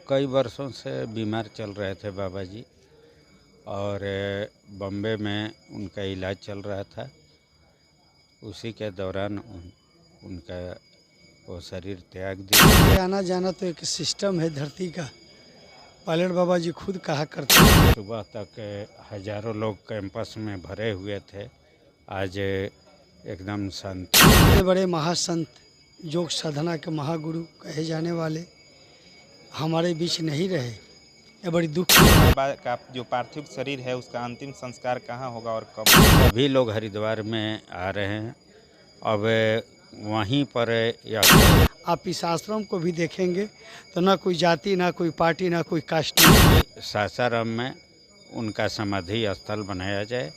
कई वर्षों से बीमार चल रहे थे बाबा जी और बॉम्बे में उनका इलाज चल रहा था। उसी के दौरान उनका वो शरीर त्याग दिया। आना जाना तो एक सिस्टम है धरती का। पायलट बाबा जी खुद कहा करते हैं। सुबह तक हजारों लोग कैंपस में भरे हुए थे। आज एकदम शांति। इतने बड़े महासंत, योग साधना के महागुरु कहे जाने वाले हमारे बीच नहीं रहे, ये बड़ी दुख की बात। बाबा का जो पार्थिव शरीर है उसका अंतिम संस्कार कहाँ होगा और कब? सभी लोग हरिद्वार में आ रहे हैं। अब वहीं पर या आप इस आश्रम को भी देखेंगे तो ना कोई जाति, ना कोई पार्टी, ना कोई कास्ट। सासाराम में उनका समाधि स्थल बनाया जाए।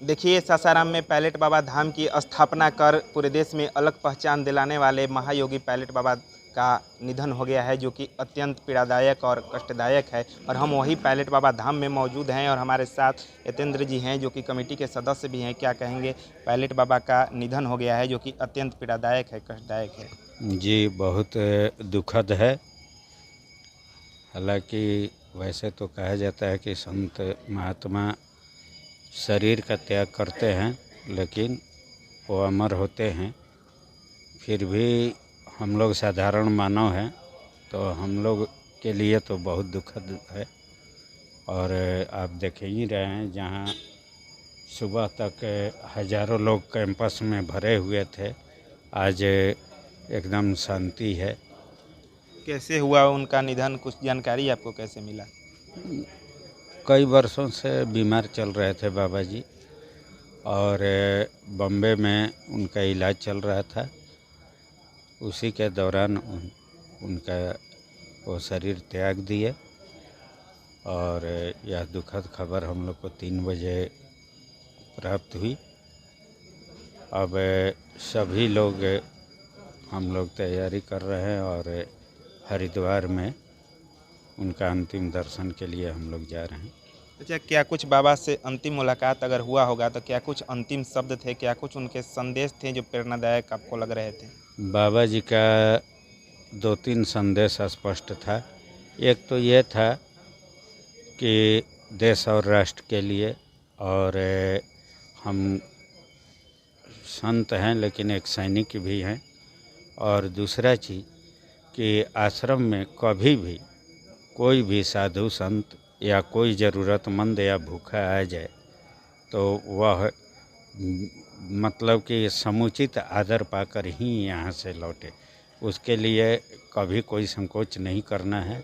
देखिए, सासाराम में पायलट बाबा धाम की स्थापना कर पूरे देश में अलग पहचान दिलाने वाले महायोगी पायलट बाबा का निधन हो गया है, जो कि अत्यंत पीड़ादायक और कष्टदायक है। और हम वही पायलट बाबा धाम में मौजूद हैं और हमारे साथ यतेंद्र जी हैं, जो कि कमेटी के सदस्य भी हैं। क्या कहेंगे? पायलट बाबा का निधन हो गया है, जो कि अत्यंत पीड़ादायक है, कष्टदायक है। जी, बहुत दुखद है। हालांकि वैसे तो कहा जाता है कि संत महात्मा शरीर का त्याग करते हैं, लेकिन वो अमर होते हैं। फिर भी हम लोग साधारण मानव हैं, तो हम लोग के लिए तो बहुत दुखद है। और आप देख ही रहे हैं, जहाँ सुबह तक हजारों लोग कैंपस में भरे हुए थे, आज एकदम शांति है। कैसे हुआ उनका निधन? कुछ जानकारी आपको कैसे मिला? कई वर्षों से बीमार चल रहे थे बाबा जी और बॉम्बे में उनका इलाज चल रहा था। उसी के दौरान उनका वो शरीर त्याग दिए और यह दुखद खबर हम लोग को 3 बजे प्राप्त हुई। अब सभी लोग हम लोग तैयारी कर रहे हैं और हरिद्वार में उनका अंतिम दर्शन के लिए हम लोग जा रहे हैं। अच्छा, क्या कुछ बाबा से अंतिम मुलाकात अगर हुआ होगा तो क्या कुछ अंतिम शब्द थे, क्या कुछ उनके संदेश थे जो प्रेरणादायक आपको लग रहे थे? बाबा जी का 2-3 संदेश स्पष्ट था। एक तो ये था कि देश और राष्ट्र के लिए, और हम संत हैं लेकिन एक सैनिक भी हैं। और दूसरा चीज़ कि आश्रम में कभी भी कोई भी साधु संत या कोई ज़रूरतमंद या भूखा आ जाए तो वह मतलब कि समुचित आदर पाकर ही यहाँ से लौटे। उसके लिए कभी कोई संकोच नहीं करना है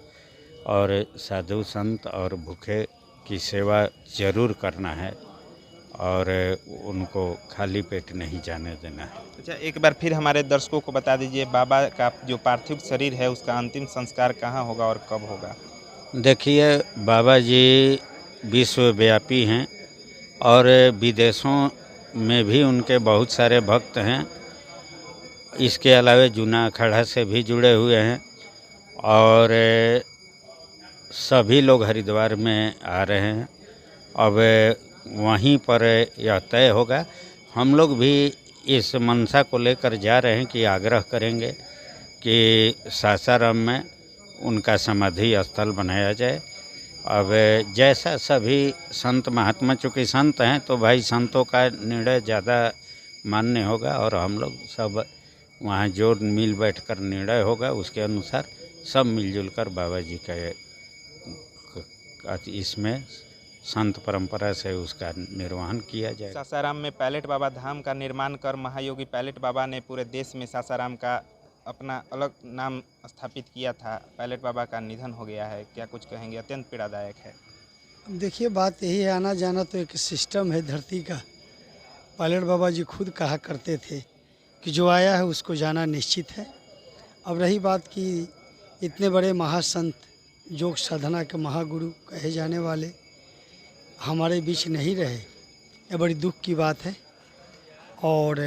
और साधु संत और भूखे की सेवा ज़रूर करना है और उनको खाली पेट नहीं जाने देना है। अच्छा, एक बार फिर हमारे दर्शकों को बता दीजिए, बाबा का जो पार्थिव शरीर है उसका अंतिम संस्कार कहाँ होगा और कब होगा? देखिए, बाबा जी विश्वव्यापी हैं और विदेशों में भी उनके बहुत सारे भक्त हैं। इसके अलावा जूना अखाड़ा से भी जुड़े हुए हैं और सभी लोग हरिद्वार में आ रहे हैं। अब वहीं पर यह तय होगा। हम लोग भी इस मनसा को लेकर जा रहे हैं कि आग्रह करेंगे कि सासाराम में उनका समाधि स्थल बनाया जाए। अब जैसा सभी संत महात्मा, चूँकि संत हैं तो भाई संतों का निर्णय ज़्यादा मान्य होगा और हम लोग सब वहाँ जो मिल बैठकर निर्णय होगा उसके अनुसार सब मिलजुल कर बाबा जी का इसमें संत परंपरा से उसका निर्वहन किया जाए। सासाराम में पायलट बाबा धाम का निर्माण कर महायोगी पायलट बाबा ने पूरे देश में सासाराम का अपना अलग नाम स्थापित किया था। पायलट बाबा का निधन हो गया है, क्या कुछ कहेंगे? अत्यंत पीड़ादायक है। अब देखिए, बात यही है, आना जाना तो एक सिस्टम है धरती का। पायलट बाबा जी खुद कहा करते थे कि जो आया है उसको जाना निश्चित है। अब रही बात कि इतने बड़े महासंत, योग साधना के महागुरु कहे जाने वाले हमारे बीच नहीं रहे, ये बड़ी दुख की बात है। और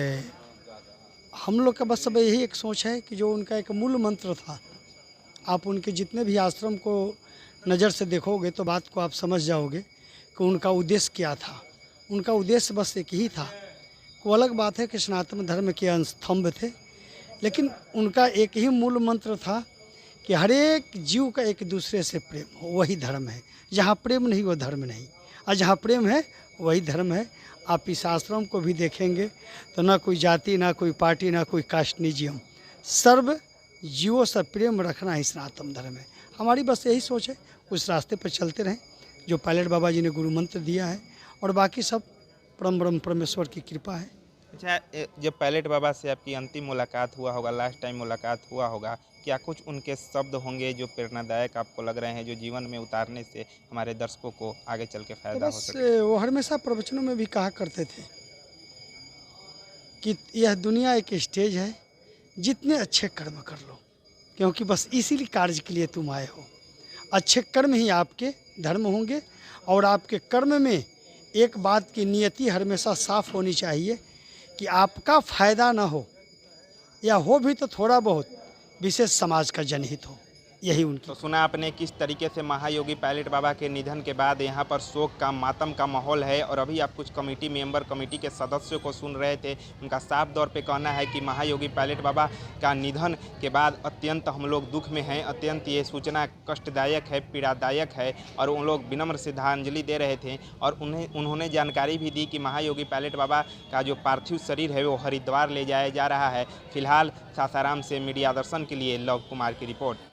हम लोग का बस सब यही एक सोच है कि जो उनका एक मूल मंत्र था, आप उनके जितने भी आश्रम को नज़र से देखोगे तो बात को आप समझ जाओगे कि उनका उद्देश्य क्या था। उनका उद्देश्य बस एक ही था। वो अलग बात है कि सनातन धर्म के स्तंभ थे, लेकिन उनका एक ही मूल मंत्र था कि हर एक जीव का एक दूसरे से प्रेम हो, वही धर्म है। जहाँ प्रेम नहीं वो धर्म नहीं, और जहाँ प्रेम है वही धर्म है। आप इस आश्रम को भी देखेंगे तो ना कोई जाति, ना कोई पार्टी, ना कोई कास्ट नियम, सर्व जीवों से प्रेम रखना ही सनातन धर्म है। हमारी बस यही सोच है, उस रास्ते पर चलते रहें जो पायलट बाबा जी ने गुरु मंत्र दिया है, और बाकी सब परम ब्रह्म परमेश्वर की कृपा है। अच्छा, जब पायलट बाबा से आपकी अंतिम मुलाकात हुआ होगा, लास्ट टाइम मुलाकात हुआ होगा, क्या कुछ उनके शब्द होंगे जो प्रेरणादायक आपको लग रहे हैं, जो जीवन में उतारने से हमारे दर्शकों को आगे चल के तो फायदा हो बस सके? वो हमेशा प्रवचनों में भी कहा करते थे कि यह दुनिया एक स्टेज है, जितने अच्छे कर्म कर लो, क्योंकि बस इसीलिए कार्य के लिए तुम आए हो। अच्छे कर्म ही आपके धर्म होंगे, और आपके कर्म में एक बात की नियति हमेशा साफ होनी चाहिए कि आपका फायदा ना हो, या हो भी तो थोड़ा बहुत, विशेष समाज का जनहित हो, यही उनकी। तो सुना आपने किस तरीके से महायोगी पायलट बाबा के निधन के बाद यहाँ पर शोक का, मातम का माहौल है। और अभी आप कुछ कमेटी मेंबर, कमेटी के सदस्यों को सुन रहे थे। उनका साफ तौर पे कहना है कि महायोगी पायलट बाबा का निधन के बाद अत्यंत हम लोग दुख में हैं, अत्यंत ये सूचना कष्टदायक है, पीड़ादायक है। और उन लोग विनम्र श्रद्धांजलि दे रहे थे, और उन्होंने जानकारी भी दी कि महायोगी पायलट बाबा का जो पार्थिव शरीर है वो हरिद्वार ले जाया जा रहा है। फिलहाल सासाराम से मीडिया दर्शन के लिए लव कुमार की रिपोर्ट।